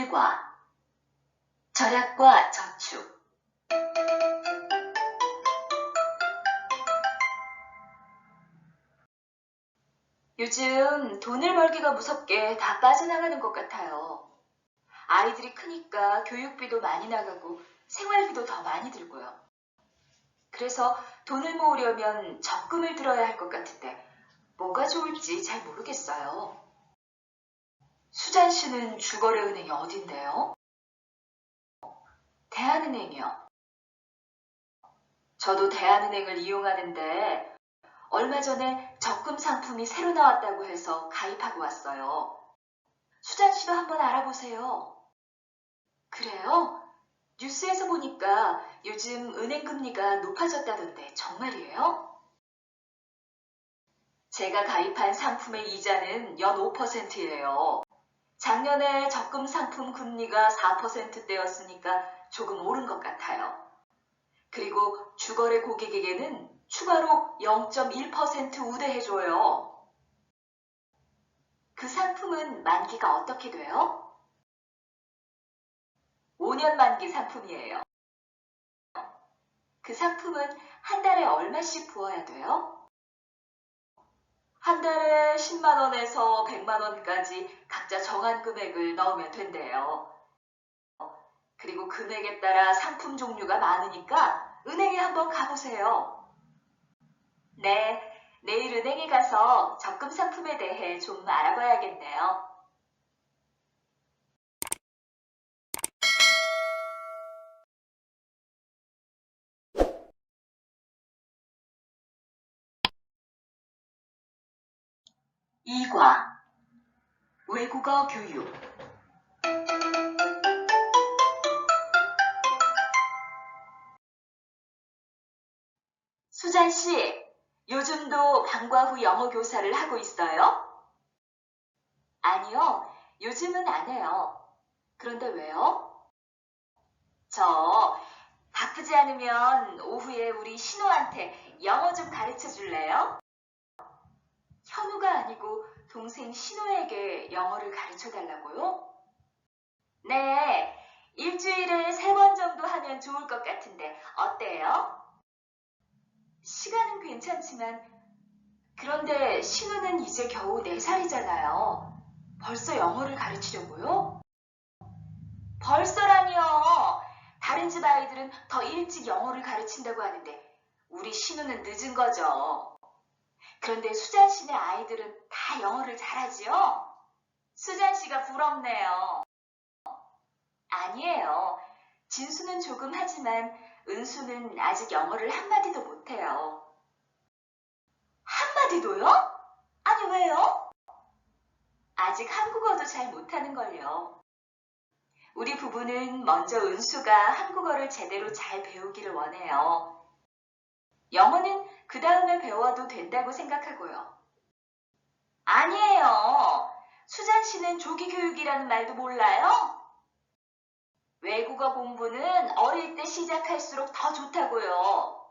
일과 절약과 저축. 요즘 돈을 벌기가 무섭게 다 빠져나가는 것 같아요. 아이들이 크니까 교육비도 많이 나가고 생활비도 더 많이 들고요. 그래서 돈을 모으려면 적금을 들어야 할 것 같은데 뭐가 좋을지 잘 모르겠어요. 수잔 씨는 주거래은행이 어딘데요? 대한은행이요. 저도 대한은행을 이용하는데 얼마 전에 적금 상품이 새로 나왔다고 해서 가입하고 왔어요. 수잔 씨도 한번 알아보세요. 그래요? 뉴스에서 보니까 요즘 은행 금리가 높아졌다던데 정말이에요? 제가 가입한 상품의 이자는 연 5%예요. 작년에 적금 상품 금리가 4%대였으니까 조금 오른 것 같아요. 그리고 주거래 고객에게는 추가로 0.1% 우대해줘요. 그 상품은 만기가 어떻게 돼요? 5년 만기 상품이에요. 그 상품은 한 달에 얼마씩 부어야 돼요? 한 달에 10만 원에서 100만 원까지 각자 정한 금액을 넣으면 된대요. 그리고 금액에 따라 상품 종류가 많으니까 은행에 한번 가보세요. 네, 내일 은행에 가서 적금 상품에 대해 좀 알아봐야겠네요. 이과 외국어 교육. 수잔 씨, 요즘도 방과 후 영어 교사를 하고 있어요? 아니요, 요즘은 안 해요. 그런데 왜요? 저 바쁘지 않으면 오후에 우리 신우한테 영어 좀 가르쳐 줄래요? 현우가 아니고 동생 신우에게 영어를 가르쳐 달라고요? 네, 일주일에 3번 정도 하면 좋을 것 같은데 어때요? 시간은 괜찮지만 그런데 신우는 이제 겨우 4살이잖아요. 벌써 영어를 가르치려고요? 벌써라니요. 다른 집 아이들은 더 일찍 영어를 가르친다고 하는데 우리 신우는 늦은 거죠. 그런데 수잔 씨네 아이들은 다 영어를 잘하지요? 수잔 씨가 부럽네요. 아니에요. 진수는 조금 하지만 은수는 아직 영어를 한마디도 못해요. 한마디도요? 아니 왜요? 아직 한국어도 잘 못하는걸요. 우리 부부는 먼저 은수가 한국어를 제대로 잘 배우기를 원해요. 영어는 그 다음에 배워도 된다고 생각하고요. 아니에요. 수잔 씨는 조기 교육이라는 말도 몰라요? 외국어 공부는 어릴 때 시작할수록 더 좋다고요.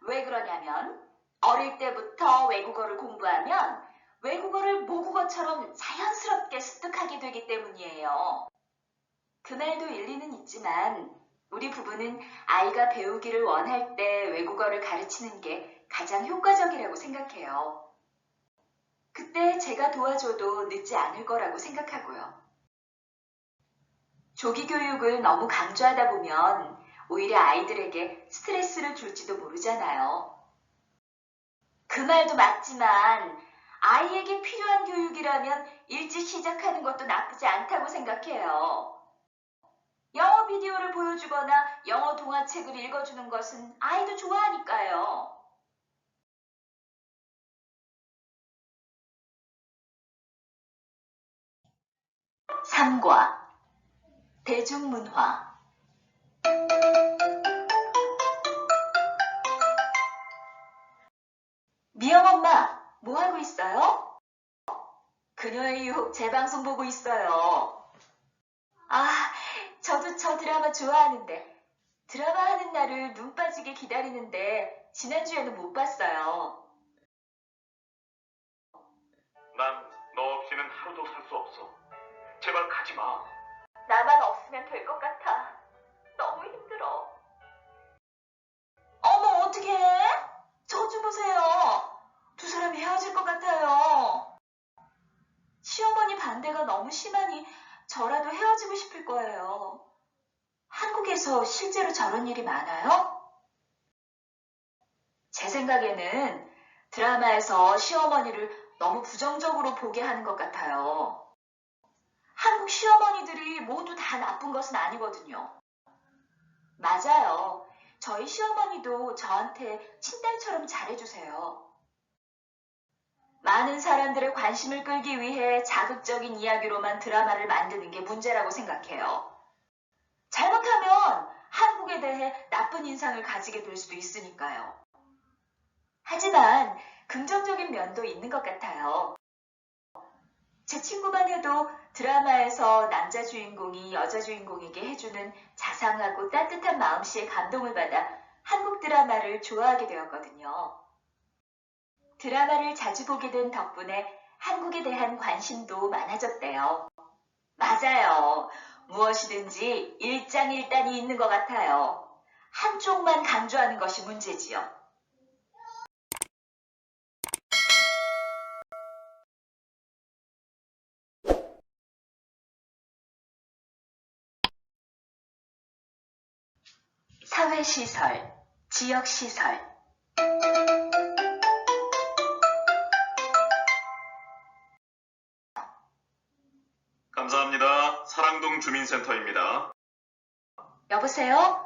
왜 그러냐면 어릴 때부터 외국어를 공부하면 외국어를 모국어처럼 자연스럽게 습득하게 되기 때문이에요. 그 말도 일리는 있지만 우리 부부는 아이가 배우기를 원할 때 외국어를 가르치는 게 가장 효과적이라고 생각해요. 그때 제가 도와줘도 늦지 않을 거라고 생각하고요. 조기 교육을 너무 강조하다 보면 오히려 아이들에게 스트레스를 줄지도 모르잖아요. 그 말도 맞지만 아이에게 필요한 교육이라면 일찍 시작하는 것도 나쁘지 않다고 생각해요. 영어 비디오를 보여주거나 영어 동화책을 읽어주는 것은 아이도 좋아하니까요. 삼과 대중문화. 미영 엄마, 뭐 하고 있어요? 그녀의 유혹 재방송 보고 있어요. 아, 저도 저 드라마 좋아하는데 드라마 하는 날을 눈 빠지게 기다리는데 지난주에는 못 봤어요. 난 너 없이는 하루도 살 수 없어. 제발 가지 마. 나만 없으면 될 것 같아. 너무 힘들어. 어머, 어떡해? 저 좀 보세요. 두 사람이 헤어질 것 같아요. 시어머니 반대가 너무 심하니 저라도 헤어지고 싶을 거예요. 한국에서 실제로 저런 일이 많아요? 제 생각에는 드라마에서 시어머니를 너무 부정적으로 보게 하는 것 같아요. 한국 시어머니들이 모두 다 나쁜 것은 아니거든요. 맞아요. 저희 시어머니도 저한테 친딸처럼 잘해주세요. 많은 사람들의 관심을 끌기 위해 자극적인 이야기로만 드라마를 만드는 게 문제라고 생각해요. 잘못하면 한국에 대해 나쁜 인상을 가지게 될 수도 있으니까요. 하지만 긍정적인 면도 있는 것 같아요. 제 친구만 해도 드라마에서 남자 주인공이 여자 주인공에게 해주는 자상하고 따뜻한 마음씨에 감동을 받아 한국 드라마를 좋아하게 되었거든요. 드라마를 자주 보게 된 덕분에 한국에 대한 관심도 많아졌대요. 맞아요. 무엇이든지 일장일단이 있는 것 같아요. 한쪽만 강조하는 것이 문제지요. 사회시설, 지역시설. 감사합니다. 사랑동 주민센터입니다. 여보세요?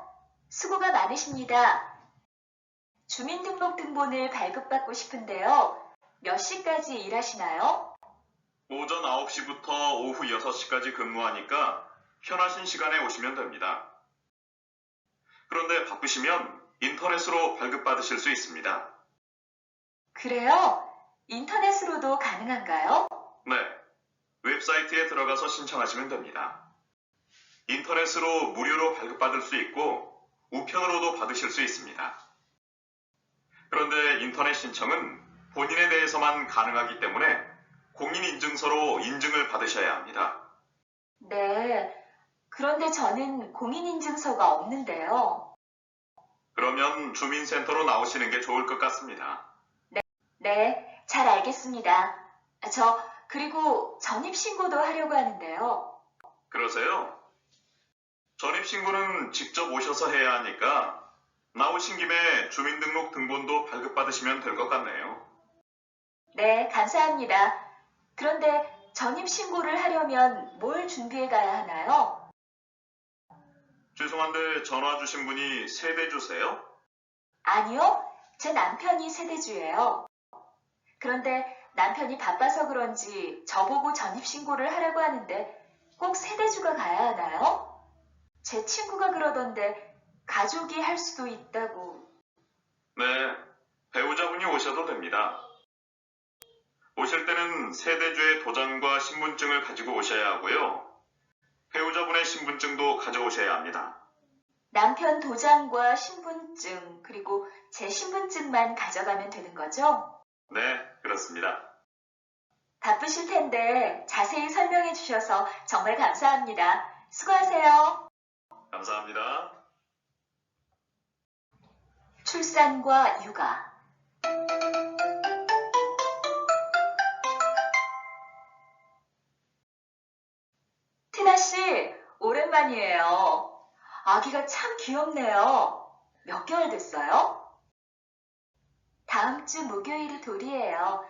수고가 많으십니다. 주민등록등본을 발급받고 싶은데요. 몇 시까지 일하시나요? 오전 9시부터 오후 6시까지 근무하니까 편하신 시간에 오시면 됩니다. 그런데 바쁘시면 인터넷으로 발급받으실 수 있습니다. 그래요? 인터넷으로도 가능한가요? 네, 웹사이트에 들어가서 신청하시면 됩니다. 인터넷으로 무료로 발급받을 수 있고 우편으로도 받으실 수 있습니다. 그런데 인터넷 신청은 본인에 대해서만 가능하기 때문에 공인인증서로 인증을 받으셔야 합니다. 네. 그런데 저는 공인인증서가 없는데요. 그러면 주민센터로 나오시는 게 좋을 것 같습니다. 네, 잘 알겠습니다. 그리고 전입신고도 하려고 하는데요. 그러세요? 전입신고는 직접 오셔서 해야 하니까 나오신 김에 주민등록등본도 발급받으시면 될 것 같네요. 네, 감사합니다. 그런데 전입신고를 하려면 뭘 준비해 가야 하나요? 죄송한데 전화 주신 분이 세대주세요? 아니요, 제 남편이 세대주예요. 그런데 남편이 바빠서 그런지 저보고 전입신고를 하라고 하는데 꼭 세대주가 가야 하나요? 제 친구가 그러던데 가족이 할 수도 있다고. 네, 배우자분이 오셔도 됩니다. 오실 때는 세대주의 도장과 신분증을 가지고 오셔야 하고요. 배우자분의 신분증도 가져오셔야 합니다. 남편 도장과 신분증, 그리고 제 신분증만 가져가면 되는 거죠? 네, 그렇습니다. 바쁘실 텐데 자세히 설명해 주셔서 정말 감사합니다. 수고하세요. 감사합니다. 출산과 육아. 티나 씨, 오랜만이에요. 아기가 참 귀엽네요. 몇 개월 됐어요? 다음 주 목요일이 돌이에요.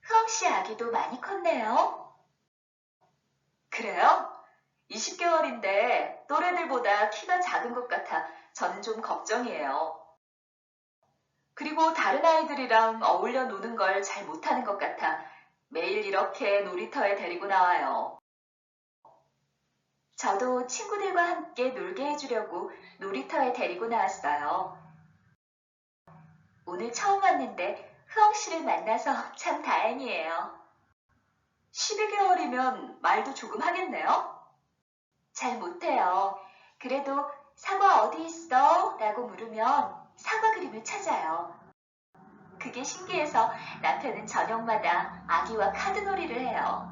흐엉 씨 아기도 많이 컸네요. 그래요? 20개월인데 또래들보다 키가 작은 것 같아 저는 좀 걱정이에요. 그리고 다른 아이들이랑 어울려 노는 걸 잘 못하는 것 같아 매일 이렇게 놀이터에 데리고 나와요. 저도 친구들과 함께 놀게 해주려고 놀이터에 데리고 나왔어요. 오늘 처음 왔는데 흐엉 씨를 만나서 참 다행이에요. 12개월이면 말도 조금 하겠네요? 잘 못해요. 그래도 사과 어디 있어? 라고 물으면 사과 그림을 찾아요. 그게 신기해서 남편은 저녁마다 아기와 카드놀이를 해요.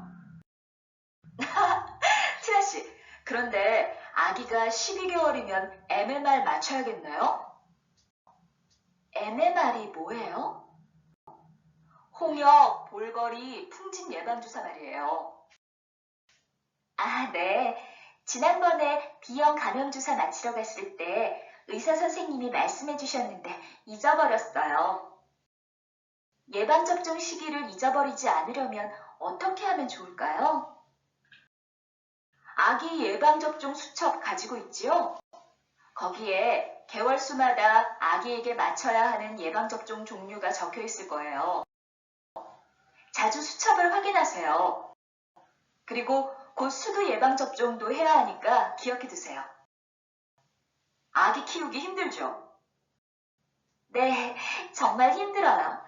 티나 씨, 그런데 아기가 12개월이면 MMR 맞춰야겠나요? MMR이 뭐예요? 홍역, 볼거리, 풍진 예방주사 말이에요. 아, 네. 지난번에 B형 감염주사 맞히러 갔을 때 의사 선생님이 말씀해 주셨는데 잊어버렸어요. 예방접종 시기를 잊어버리지 않으려면 어떻게 하면 좋을까요? 아기 예방접종 수첩 가지고 있지요? 거기에 개월수마다 아기에게 맞춰야 하는 예방접종 종류가 적혀 있을 거예요. 자주 수첩을 확인하세요. 그리고 곧 수두 예방접종도 해야 하니까 기억해 두세요. 아기 키우기 힘들죠? 네, 정말 힘들어요.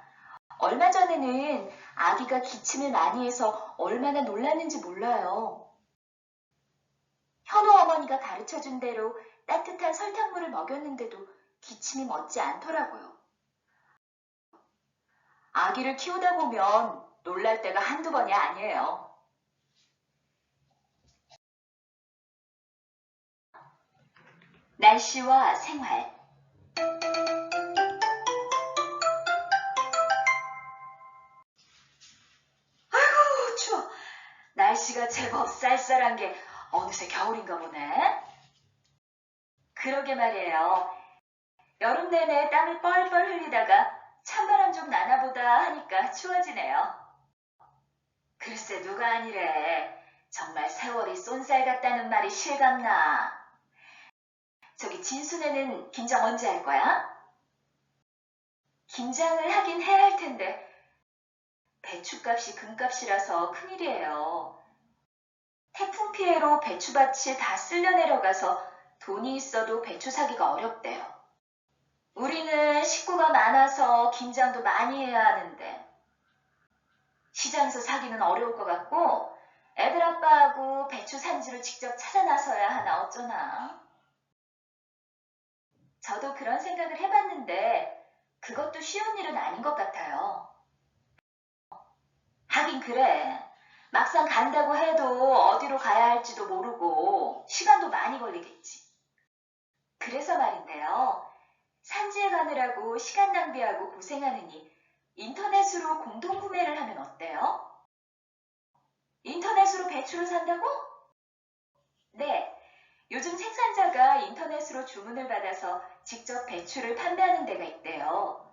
얼마 전에는 아기가 기침을 많이 해서 얼마나 놀랐는지 몰라요. 현우 어머니가 가르쳐준 대로 따뜻한 설탕물을 먹였는데도 기침이 멎지 않더라고요. 아기를 키우다 보면 놀랄 때가 한두 번이 아니에요. 날씨와 생활. 아이고, 추워. 날씨가 제법 쌀쌀한 게 어느새 겨울인가 보네. 그러게 말이에요. 여름 내내 땀을 뻘뻘 흘리다가 찬바람 좀 나나보다 하니까 추워지네요. 글쎄 누가 아니래. 정말 세월이 쏜살 같다는 말이 실감나. 저기 진순애는 김장 언제 할 거야? 김장을 하긴 해야 할 텐데 배추값이 금값이라서 큰일이에요. 태풍 피해로 배추밭이 다 쓸려 내려가서 돈이 있어도 배추 사기가 어렵대요. 우리는 식구가 많아서 김장도 많이 해야 하는데 시장에서 사기는 어려울 것 같고 애들 아빠하고 배추 산지를 직접 찾아 나서야 하나 어쩌나. 저도 그런 생각을 해봤는데 그것도 쉬운 일은 아닌 것 같아요. 하긴 그래. 막상 간다고 해도 어디로 가야 할지도 모르고 시간도 많이 걸리겠지. 그래서 말인데요. 산지에 가느라고 시간 낭비하고 고생하느니 인터넷으로 공동구매를 하면 어때요? 인터넷으로 배추를 산다고? 네. 요즘 생산자가 인터넷으로 주문을 받아서 직접 배추를 판매하는 데가 있대요.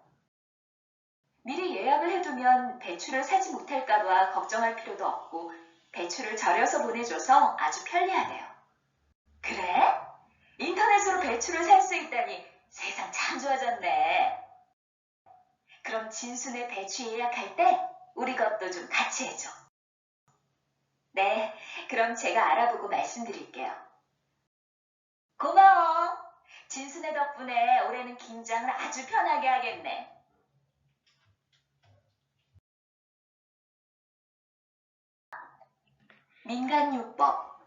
미리 예약을 해두면 배추를 사지 못할까봐 걱정할 필요도 없고 배추를 절여서 보내줘서 아주 편리하대요. 그래? 인터넷으로 배추를 살 수 있다니 세상 참 좋아졌네. 그럼 진순의 배추 예약할 때 우리 것도 좀 같이 해줘. 네, 그럼 제가 알아보고 말씀드릴게요. 고마워. 진순의 덕분에 올해는 김장을 아주 편하게 하겠네. 민간요법.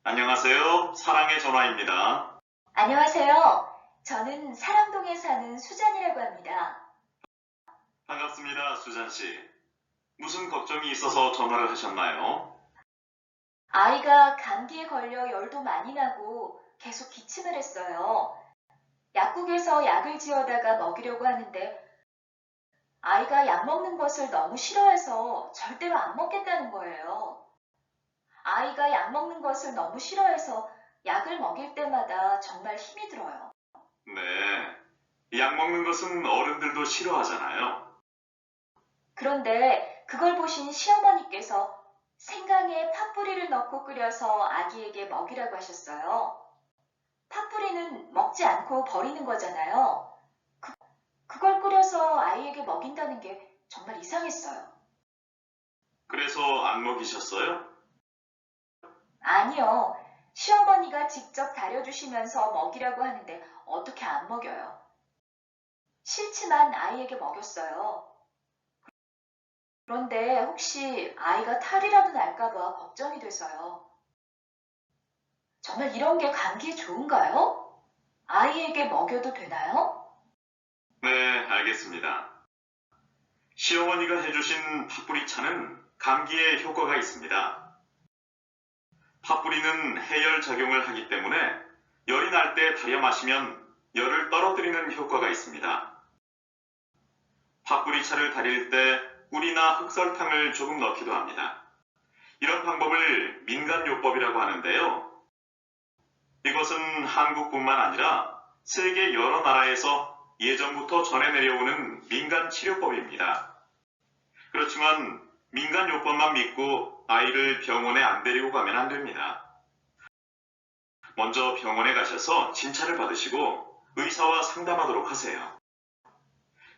안녕하세요. 사랑의 전화입니다. 안녕하세요. 저는 사랑동에 사는 수잔이라고 합니다. 반갑습니다, 수잔 씨. 무슨 걱정이 있어서 전화를 하셨나요? 아이가 감기에 걸려 열도 많이 나고 계속 기침을 했어요. 약국에서 약을 지어다가 먹이려고 하는데 아이가 약 먹는 것을 너무 싫어해서 절대로 안 먹겠다는 거예요. 아이가 약 먹는 것을 너무 싫어해서 약을 먹일 때마다 정말 힘이 들어요. 네. 약 먹는 것은 어른들도 싫어하잖아요. 그런데 그걸 보신 시어머니께서 생강에 팥뿌리를 넣고 끓여서 아기에게 먹이라고 하셨어요. 팥뿌리는 먹지 않고 버리는 거잖아요. 그걸 끓여서 아이에게 먹인다는 게 정말 이상했어요. 그래서 안 먹이셨어요? 아니요. 시어머니가 직접 다려주시면서 먹이라고 하는데 어떻게 안 먹여요. 싫지만 아이에게 먹였어요. 그런데 혹시 아이가 탈이라도 날까봐 걱정이 돼서요. 정말 이런 게 감기에 좋은가요? 아이에게 먹여도 되나요? 네, 알겠습니다. 시어머니가 해주신 팥뿌리차는 감기에 효과가 있습니다. 팥뿌리는 해열 작용을 하기 때문에 열이 날 때 달여 마시면 열을 떨어뜨리는 효과가 있습니다. 팥뿌리차를 달일 때 꿀이나 흑설탕을 조금 넣기도 합니다. 이런 방법을 민간요법이라고 하는데요. 이것은 한국뿐만 아니라 세계 여러 나라에서 예전부터 전해 내려오는 민간 치료법입니다. 그렇지만 민간요법만 믿고 아이를 병원에 안 데리고 가면 안 됩니다. 먼저 병원에 가셔서 진찰을 받으시고 의사와 상담하도록 하세요.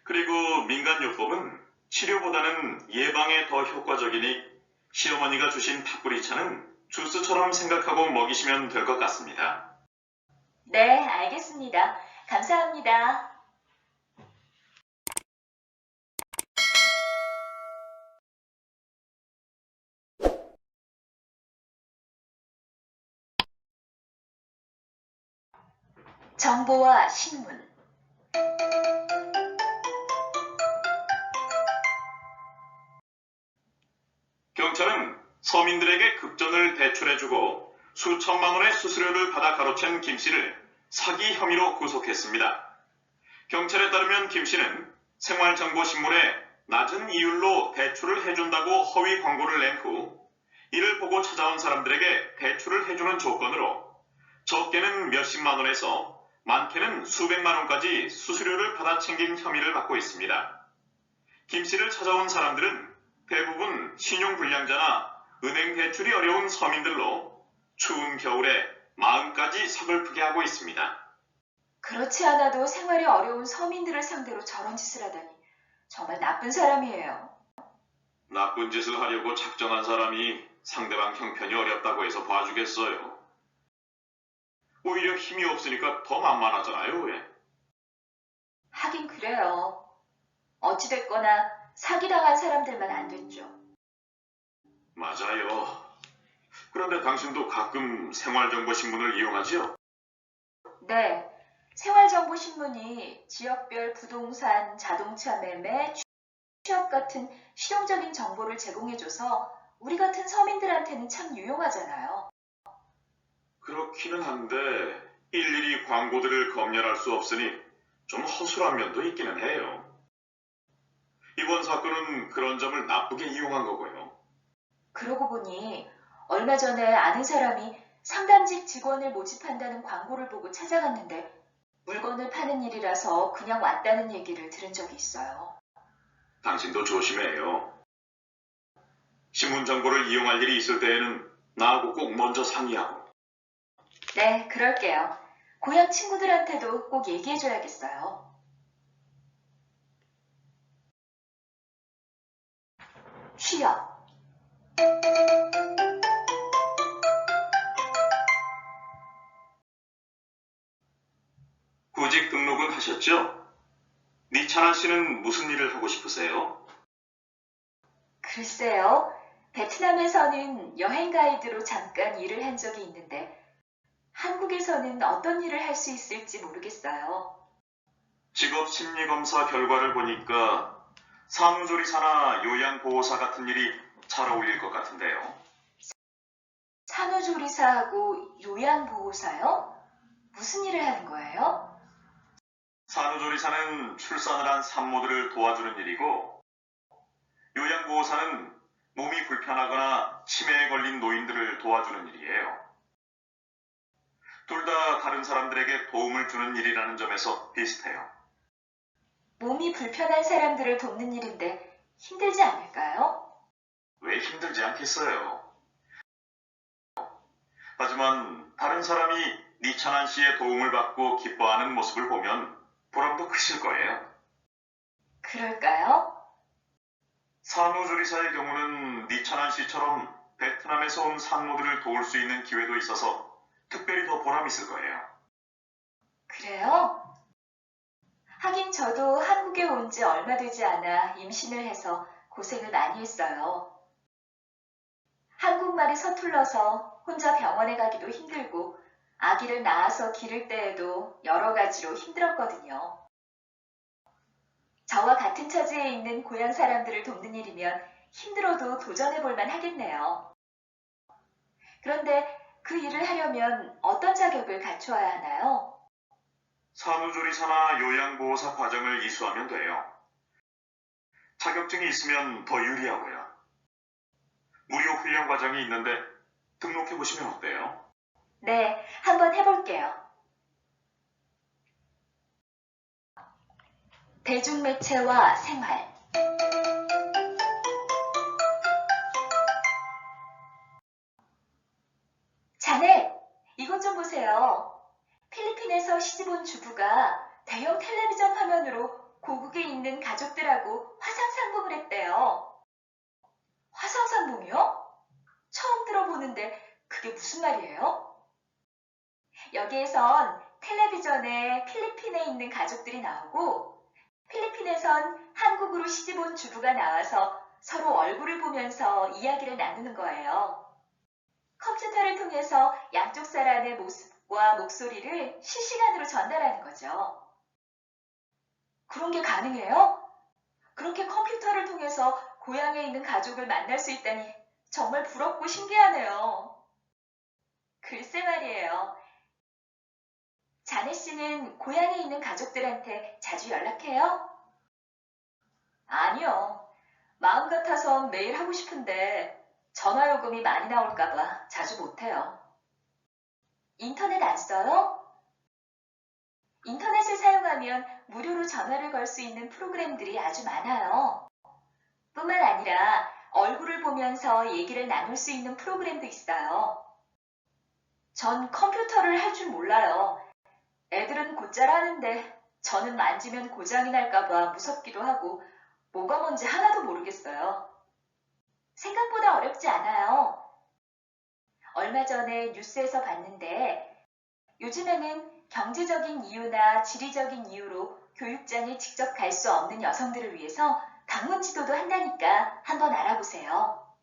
그리고 민간요법은 치료보다는 예방에 더 효과적이니 시어머니가 주신 팥뿌리차는 주스처럼 생각하고 먹이시면 될 것 같습니다. 네, 알겠습니다. 감사합니다. 정보와 신문. 경찰은 서민들에게 급전을 대출해주고 수천만 원의 수수료를 받아 가로챈 김 씨를 사기 혐의로 구속했습니다. 경찰에 따르면 김 씨는 생활정보신문에 낮은 이율로 대출을 해준다고 허위 광고를 낸 후 이를 보고 찾아온 사람들에게 대출을 해주는 조건으로 적게는 몇십만 원에서 많게는 수백만 원까지 수수료를 받아 챙긴 혐의를 받고 있습니다. 김 씨를 찾아온 사람들은 대부분 신용불량자나 은행 대출이 어려운 서민들로 추운 겨울에 마음까지 서글프게 하고 있습니다. 그렇지 않아도 생활이 어려운 서민들을 상대로 저런 짓을 하다니 정말 나쁜 사람이에요. 나쁜 짓을 하려고 작정한 사람이 상대방 형편이 어렵다고 해서 봐주겠어요. 오히려 힘이 없으니까 더 만만하잖아요, 왜? 하긴 그래요. 어찌됐거나 사기당한 사람들만 안 됐죠. 맞아요. 그런데 당신도 가끔 생활정보신문을 이용하지요? 네, 생활정보신문이 지역별 부동산, 자동차 매매, 취업 같은 실용적인 정보를 제공해줘서 우리 같은 서민들한테는 참 유용하잖아요. 그렇기는 한데 일일이 광고들을 검열할 수 없으니 좀 허술한 면도 있기는 해요. 이번 사건은 그런 점을 나쁘게 이용한 거고요. 그러고 보니 얼마 전에 아는 사람이 상담직 직원을 모집한다는 광고를 보고 찾아갔는데 물건을 파는 일이라서 그냥 왔다는 얘기를 들은 적이 있어요. 당신도 조심해요. 신문 정보를 이용할 일이 있을 때에는 나하고 꼭 먼저 상의하고. 네, 그럴게요. 고향 친구들한테도 꼭 얘기해줘야겠어요. 취업. 구직 등록은 하셨죠? 니찬아 씨는 무슨 일을 하고 싶으세요? 글쎄요, 베트남에서는 여행 가이드로 잠깐 일을 한 적이 있는데 한국에서는 어떤 일을 할 수 있을지 모르겠어요. 직업 심리검사 결과를 보니까 산후조리사나 요양보호사 같은 일이 잘 어울릴 것 같은데요. 산후조리사하고 요양보호사요? 무슨 일을 하는 거예요? 산후조리사는 출산을 한 산모들을 도와주는 일이고, 요양보호사는 몸이 불편하거나 치매에 걸린 노인들을 도와주는 일이에요. 둘 다 다른 사람들에게 도움을 주는 일이라는 점에서 비슷해요. 몸이 불편한 사람들을 돕는 일인데 힘들지 않을까요? 왜 힘들지 않겠어요? 하지만 다른 사람이 니찬한 씨의 도움을 받고 기뻐하는 모습을 보면 보람도 크실 거예요. 그럴까요? 산후조리사의 경우는 니찬한 씨처럼 베트남에서 온 산모들을 도울 수 있는 기회도 있어서 특별히 더 보람 있을 거예요. 그래요? 하긴 저도 한국에 온 지 얼마 되지 않아 임신을 해서 고생을 많이 했어요. 한국말이 서툴러서 혼자 병원에 가기도 힘들고 아기를 낳아서 기를 때에도 여러 가지로 힘들었거든요. 저와 같은 처지에 있는 고향 사람들을 돕는 일이면 힘들어도 도전해 볼 만 하겠네요. 그런데 그 일을 하려면 어떤 자격을 갖추어야 하나요? 산후조리사나 요양보호사 과정을 이수하면 돼요. 자격증이 있으면 더 유리하고요. 무료 훈련 과정이 있는데 등록해 보시면 어때요? 네, 한번 해볼게요. 대중매체와 생활. 자네, 이것 좀 보세요. 필리핀에서 시집 온 주부가 대형 텔레비전 화면으로 고국에 있는 가족들하고 화상 상봉을 했대요. 화상 상봉이요? 처음 들어보는데 그게 무슨 말이에요? 여기에선 텔레비전에 필리핀에 있는 가족들이 나오고 필리핀에선 한국으로 시집 온 주부가 나와서 서로 얼굴을 보면서 이야기를 나누는 거예요. 컴퓨터를 통해서 양쪽 사람의 모습과 목소리를 실시간으로 전달하는 거죠. 그런 게 가능해요? 그렇게 컴퓨터를 통해서 고향에 있는 가족을 만날 수 있다니 정말 부럽고 신기하네요. 글쎄 말이에요. 자네 씨는 고향에 있는 가족들한테 자주 연락해요? 아니요. 마음 같아선 매일 하고 싶은데 전화 요금이 많이 나올까봐 자주 못해요. 인터넷 안 써요? 인터넷을 사용하면 무료로 전화를 걸 수 있는 프로그램들이 아주 많아요. 뿐만 아니라 얼굴을 보면서 얘기를 나눌 수 있는 프로그램도 있어요. 전 컴퓨터를 할 줄 몰라요. 애들은 곧잘 하는데 저는 만지면 고장이 날까봐 무섭기도 하고 뭐가 뭔지 하나도 모르겠어요. 생각보다 어렵지 않아요. 얼마 전에 뉴스에서 봤는데 요즘에는 경제적인 이유나 지리적인 이유로 교육장에 직접 갈 수 없는 여성들을 위해서 방문 지도도 한다니까 한번 알아보세요.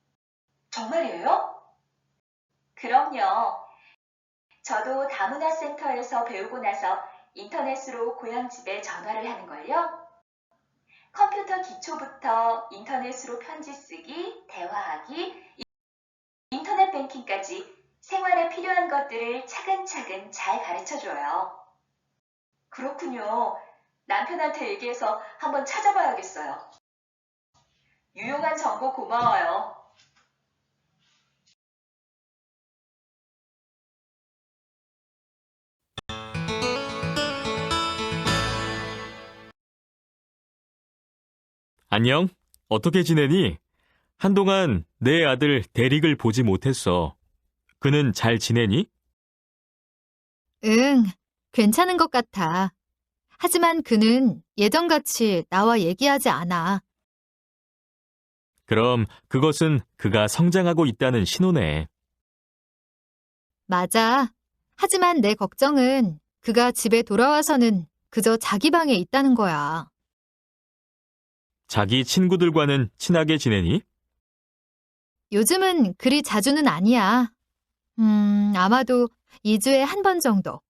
정말이에요? 그럼요. 저도 다문화센터에서 배우고 나서 인터넷으로 고향집에 전화를 하는걸요. 컴퓨터 기초부터 인터넷으로 편지 쓰기, 대화하기, 인터넷 뱅킹까지 생활에 필요한 것들을 차근차근 잘 가르쳐줘요. 그렇군요. 남편한테 얘기해서 한번 찾아봐야겠어요. 유용한 정보 고마워요. 안녕? 어떻게 지내니? 한동안 내 아들 대릭을 보지 못했어. 그는 잘 지내니? 응, 괜찮은 것 같아. 하지만 그는 예전같이 나와 얘기하지 않아. 그럼 그것은 그가 성장하고 있다는 신호네. 맞아. 하지만 내 걱정은 그가 집에 돌아와서는 그저 자기 방에 있다는 거야. 자기 친구들과는 친하게 지내니? 요즘은 그리 자주는 아니야. 아마도 2주에 한 번 정도.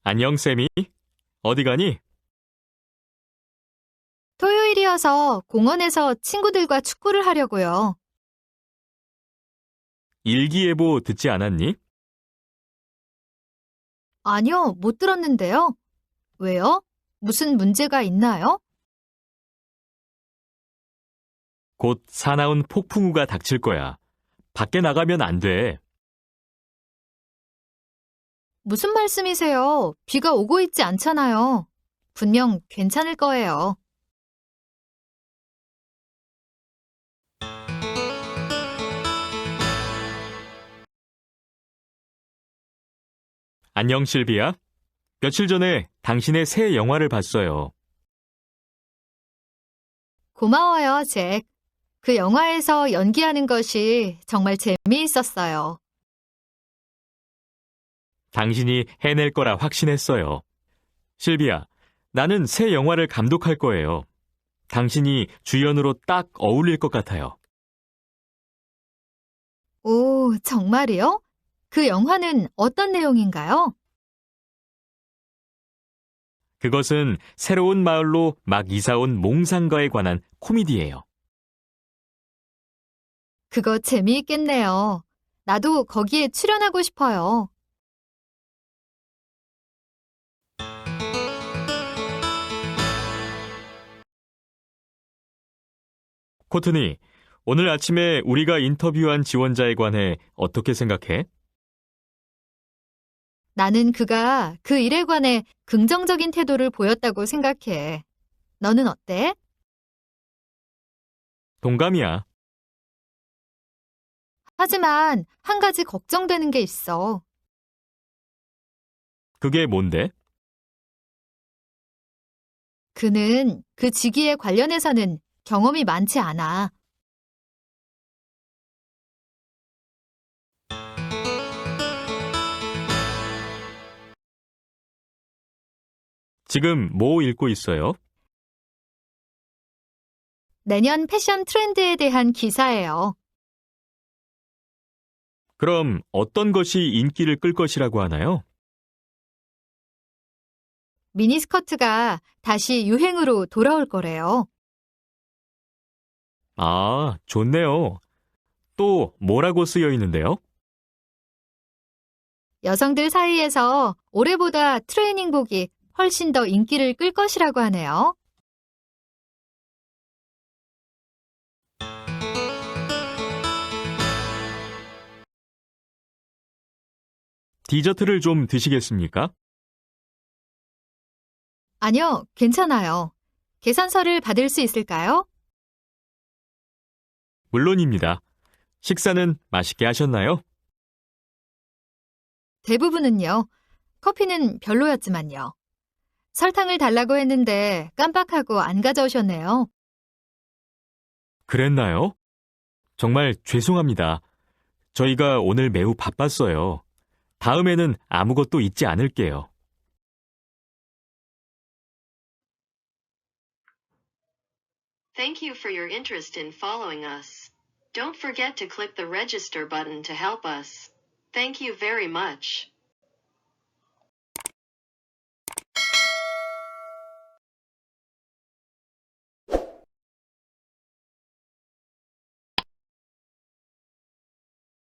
안녕, 쌤이. 어디 가니? 토요일이어서 공원에서 친구들과 축구를 하려고요. 일기예보 듣지 않았니? 아니요, 못 들었는데요. 왜요? 무슨 문제가 있나요? 곧 사나운 폭풍우가 닥칠 거야. 밖에 나가면 안 돼. 무슨 말씀이세요? 비가 오고 있지 않잖아요. 분명 괜찮을 거예요. 안녕, 실비야. 며칠 전에 당신의 새 영화를 봤어요. 고마워요, 잭. 그 영화에서 연기하는 것이 정말 재미있었어요. 당신이 해낼 거라 확신했어요. 실비야, 나는 새 영화를 감독할 거예요. 당신이 주연으로 딱 어울릴 것 같아요. 오, 정말이요? 그 영화는 어떤 내용인가요? 그것은 새로운 마을로 막 이사온 몽상가에 관한 코미디예요. 그거 재미있겠네요. 나도 거기에 출연하고 싶어요. 코트니, 오늘 아침에 우리가 인터뷰한 지원자에 관해 어떻게 생각해? 나는 그가 그 일에 관해 긍정적인 태도를 보였다고 생각해. 너는 어때? 동감이야. 하지만 한 가지 걱정되는 게 있어. 그게 뭔데? 그는 그 직위에 관련해서는 경험이 많지 않아. 지금 뭐 읽고 있어요? 내년 패션 트렌드에 대한 기사예요. 그럼 어떤 것이 인기를 끌 것이라고 하나요? 미니스커트가 다시 유행으로 돌아올 거래요. 아, 좋네요. 또 뭐라고 쓰여 있는데요? 여성들 사이에서 올해보다 트레이닝복이 훨씬 더 인기를 끌 것이라고 하네요. 디저트를 좀 드시겠습니까? 아니요, 괜찮아요. 계산서를 받을 수 있을까요? 물론입니다. 식사는 맛있게 하셨나요? 대부분은요. 커피는 별로였지만요. 설탕을 달라고 했는데 깜빡하고 안 가져오셨네요. 그랬나요? 정말 죄송합니다. 저희가 오늘 매우 바빴어요. 다음에는 아무것도 잊지 않을게요. Thank you for your interest in following us. Don't forget to click the register button to help us. Thank you very much.